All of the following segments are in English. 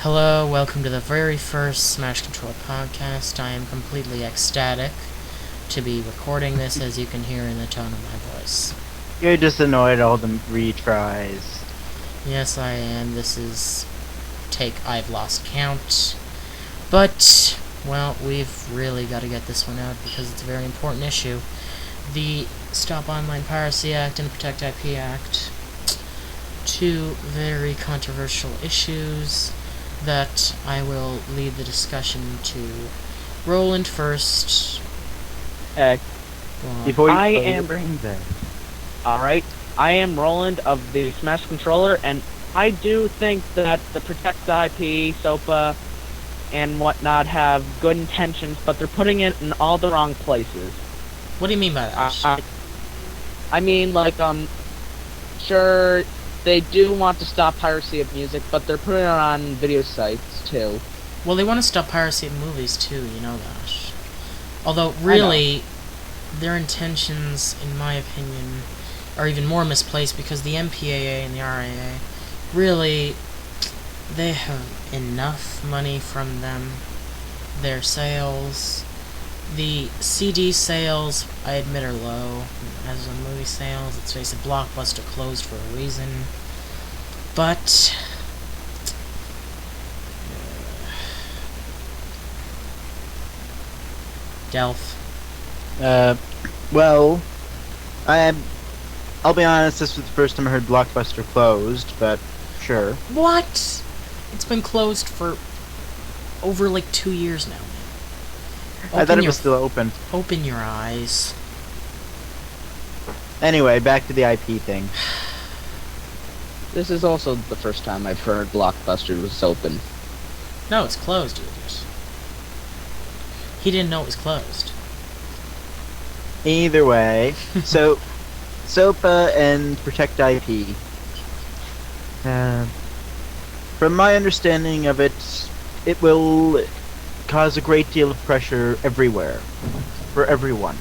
Hello, welcome to the very first Smash Controller podcast. I am completely ecstatic to be recording this, as you can hear in the tone of my voice. You're just annoyed at all the retries. Yes, I am. This is I've lost count. But, well, we've really got to get this one out because it's a very important issue. The Stop Online Piracy Act and the Protect Ip Act. Two very controversial issues that I will lead the discussion to. Roland first. Before you I am bringing that. Alright, I am Roland of the Smash Controller, and I do think that the Protect Ip, SOPA, and whatnot have good intentions, but they're putting it in all the wrong places. What do you mean by that? I mean, like, sure, they do want to stop piracy of music, but they're putting it on video sites, too. Well, they want to stop piracy of movies, too, you know that. Although, really, their intentions, in my opinion, are even more misplaced because the MPAA and the RAA, really, they have enough money from them. Their sales, the CD sales, I admit, are low. As on movie sales, let's face it, Blockbuster closed for a reason. But Delph. Well, I'll be honest, this was the first time I heard Blockbuster closed, but sure. What? It's been closed for over like 2 years now. I thought it was still open. Open your eyes. Anyway, back to the IP thing. This is also the first time I've heard Blockbuster was open. No, it's closed, you idiot. He didn't know it was closed. Either way, so SOPA and Protect Ip. From my understanding of it, it will cause a great deal of pressure everywhere, for everyone.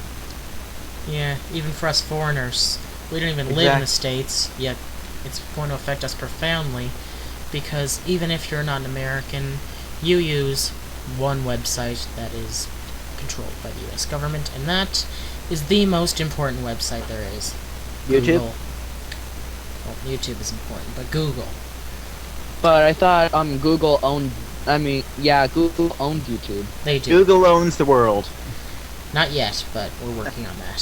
Yeah, even for us foreigners. We don't even live in the States, yet it's going to affect us profoundly, because even if you're not an American, you use one website that is controlled by the US government, and that is the most important website there is. YouTube? Google. Well, YouTube is important, but Google. But I thought, Google owned Google owned YouTube. They do. Google owns the world. Not yet, but we're working on that.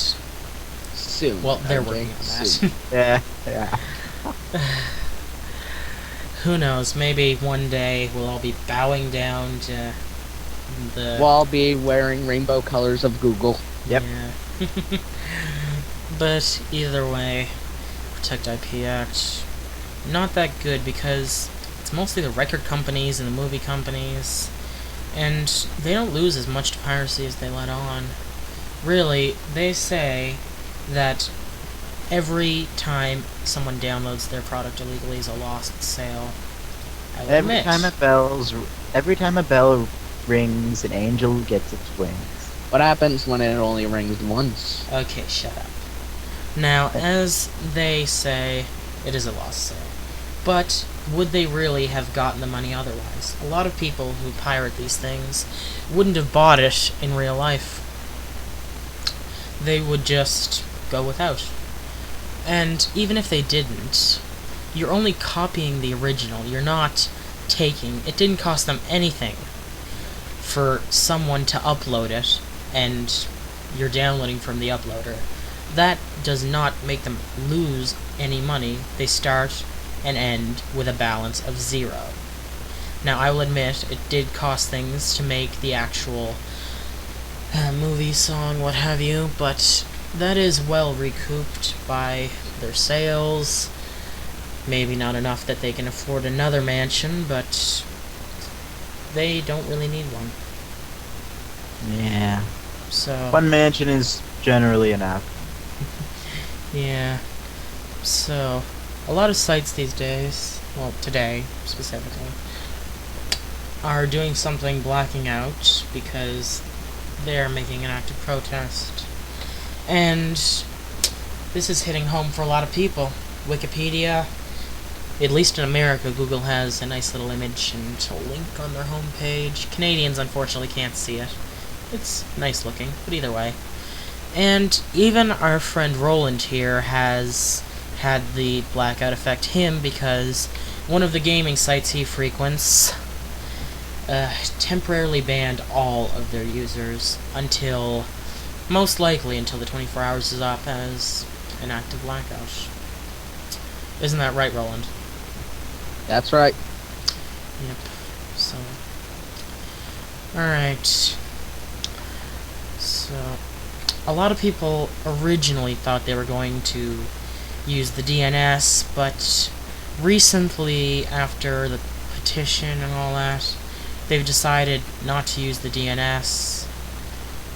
Soon. Well, they're working on that. Soon. Yeah. Who knows, maybe one day we'll all be bowing down to the... We'll all be wearing rainbow colors of Google. Yep. Yeah. But either way, Protect Ip Act, not that good because it's mostly the record companies and the movie companies, and they don't lose as much to piracy as they let on. Really, they say that every time someone downloads their product illegally is a lost sale. I will admit. Every time a bell rings, an angel gets its wings. What happens when it only rings once? Okay, shut up. Now, as they say, it is a lost sale. But would they really have gotten the money otherwise? A lot of people who pirate these things wouldn't have bought it in real life. They would just go without. And even if they didn't, you're only copying the original. You're not taking... It didn't cost them anything for someone to upload it, and you're downloading from the uploader. That does not make them lose any money. They start and end with a balance of 0. Now, I will admit, it did cost things to make the actual movie, song, what have you, but that is well recouped by their sales. Maybe not enough that they can afford another mansion, but they don't really need one. Yeah. So one mansion is generally enough. Yeah. So, a lot of sites these days, well, today, specifically, are doing something blacking out because they're making an active protest. And this is hitting home for a lot of people. Wikipedia, at least in America, Google has a nice little image and a link on their homepage. Canadians, unfortunately, can't see it. It's nice looking, but either way. And even our friend Roland here has had the blackout affect him because one of the gaming sites he frequents temporarily banned all of their users until, most likely, until the 24 hours is up as an active blackout. Isn't that right, Roland? That's right. Yep. So, alright. So, a lot of people originally thought they were going to use the DNS, but recently, after the petition and all that, they've decided not to use the DNS.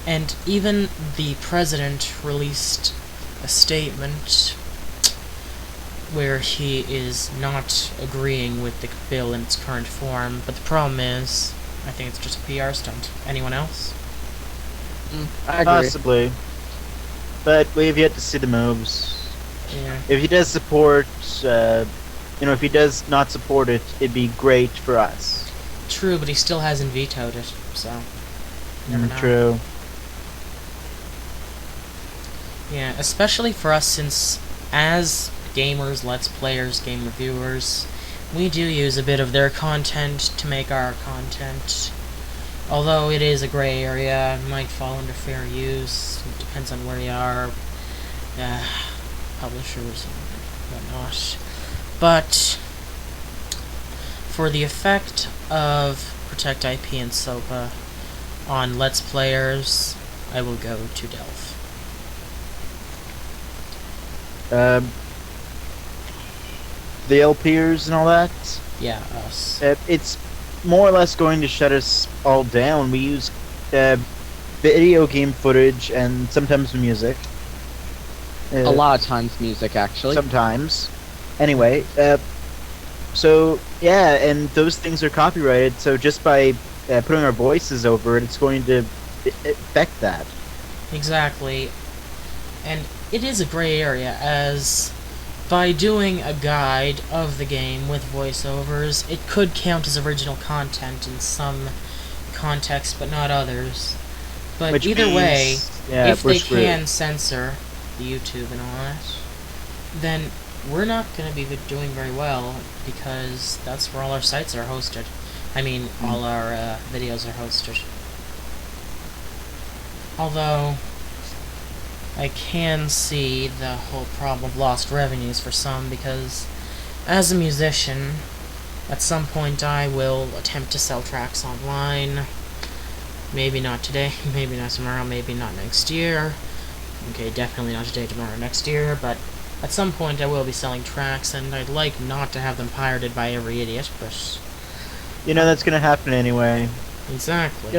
And even the president released a statement where he is not agreeing with the bill in its current form, but the problem is, I think it's just a PR stunt. Anyone else? I agree. Possibly. But we've yet to see the moves. Yeah. If he does support, if he does not support it, it'd be great for us. True, but he still hasn't vetoed it, so you never know. True. Yeah, especially for us, since as gamers, let's players, game reviewers, we do use a bit of their content to make our content. Although it is a gray area, it might fall under fair use. It depends on where you are, publishers and whatnot. But for the effect of Protect IP and SOPA on Let's Players, I will go to Delph. The LPers and all that, Yeah, us. it's more or less going to shut us all down. We use video game footage and sometimes music. A lot of times music, actually. Sometimes. Anyway, so yeah, and those things are copyrighted, so just by putting our voices over it, it's going to affect that. Exactly. And it is a gray area, as by doing a guide of the game with voiceovers, it could count as original content in some contexts, but not others. But Which either means, way, yeah, if we're they screwed. can censor the YouTube and all that, then we're not going to be doing very well, because that's where all our sites are hosted. I mean, all our videos are hosted. Although, I can see the whole problem of lost revenues for some, because as a musician, at some point I will attempt to sell tracks online. Maybe not today, maybe not tomorrow, maybe not next year. Okay, definitely not today, tomorrow, next year, but at some point I will be selling tracks, and I'd like not to have them pirated by every idiot, but... You know that's gonna happen anyway. Exactly.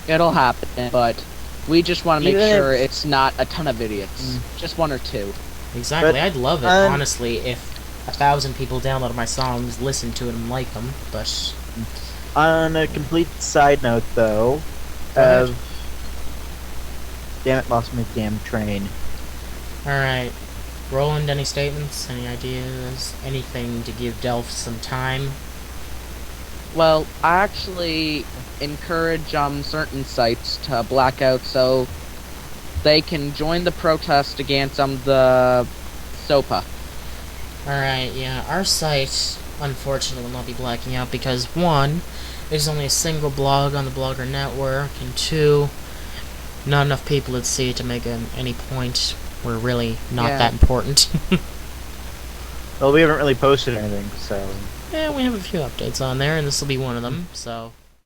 It'll happen, but we just want to make Even sure if- it's not a ton of idiots. Just one or two. Exactly, But, I'd love it, honestly, if 1,000 people downloaded my songs, listened to it, and like them, but... On a complete side note, though, Go ahead. damn it, lost my damn train. Alright. Roland, any statements, any ideas, anything to give Delph some time? Well, I actually encourage certain sites to black out so they can join the protest against the SOPA. Alright, yeah, our site, unfortunately, will not be blacking out because, one, there's only a single blog on the Blogger network, and two, not enough people would see it to make any point. We're really not Yeah. that important. Well, we haven't really posted anything, so... Yeah, we have a few updates on there, and this will be one of them, so...